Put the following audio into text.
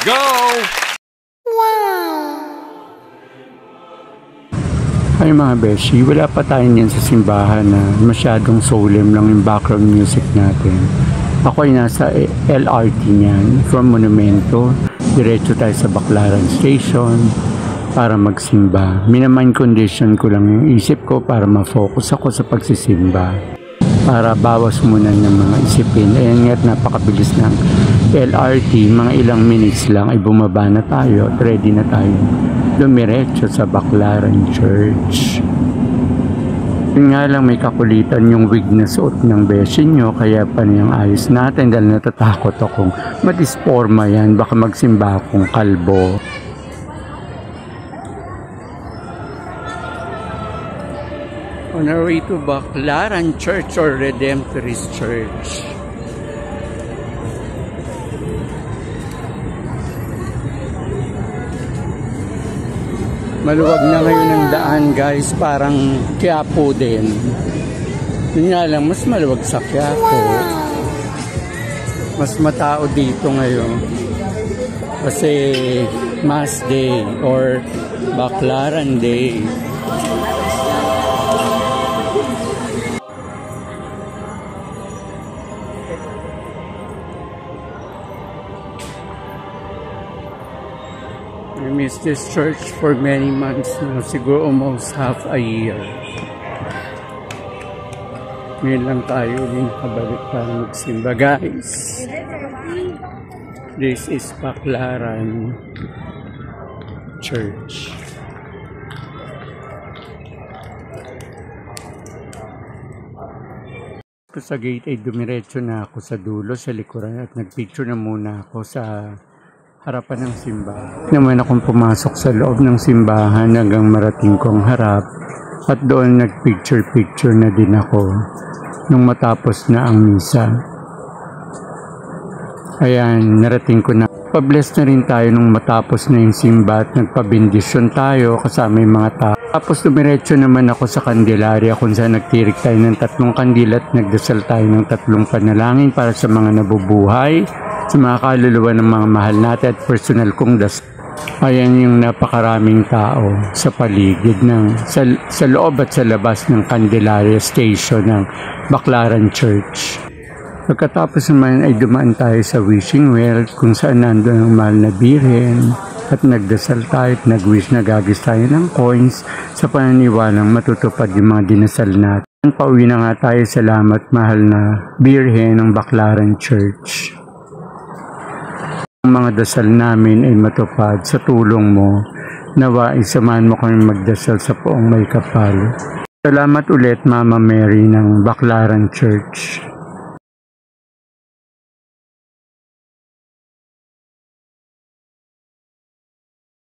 Go! Ay mga beshi, wala pa tayo niyan sa simbahan na masyadong solemn lang yung background music natin. Ako ay nasa LRT niyan, from Monumento, diretso tayo sa Baclaran Station para magsimba. Minamind condition ko lang yung isip ko para ma-focus ako sa pagsisimba. Para bawas muna ng mga isipin. Ayan nga't napakabilis ng LRT, mga ilang minutes lang ay bumaba na tayo at ready na tayo dumiretso sa Baclaran Church. Yun nga lang, may kakulitan yung wig na suot ng beshi nyo, kaya pa niyang ayos natin dahil natatakot akong madisporma yan, baka magsimba akong kalbo. On our way to Baclaran Church or Redemptorist Church. Maluwag na ngayon ang daan guys, parang Quiapo din. Yun nga lang, mas maluwag sa Quiapo. Mas matao dito ngayon. Kasi Mass Day or Baclaran Day. I missed this church for many months now, siguro almost half a year. Ngayon lang tayo uling kabalik para magsimba guys. This is Baclaran Church. Sa gate ay dumiretso na ako sa dulo, sa likuran, at nagpicture na muna ako sa harapan ng simbahan. Naman akong pumasok sa loob ng simbahan hanggang marating ko ang harap at doon nagpicture-picture na din ako nung matapos na ang misa. Ayan, narating ko na. Pa-bless na rin tayo nung matapos na yung simba at nagpabindisyon tayo kasama yung mga tao. Tapos dumiretso naman ako sa Candelaria kung saan nagtirik tayo ng 3 kandila at nagdasal tayo ng 3 panalangin para sa mga nabubuhay, sa mga kaluluwa ng mga mahal natin at personal kong dasal. Ayan yung napakaraming tao sa paligid ng sa loob at sa labas ng Candelaria Station ng Baclaran Church. Pagkatapos naman ay dumaan tayo sa Wishing Well kung saan nandun ang mahal na Birhen at nagdasal tayo at nag-wish na gagis tayo ng coins sa pananiwalang matutupad yung mga dinasal natin. Pauwi na nga tayo, salamat mahal na Birhen ng Baclaran Church. Ang mga dasal namin ay matupad sa tulong mo. Nawa isamahan mo kami magdasal sa Poong May Kapal. Salamat ulit Mama Mary ng Baclaran Church.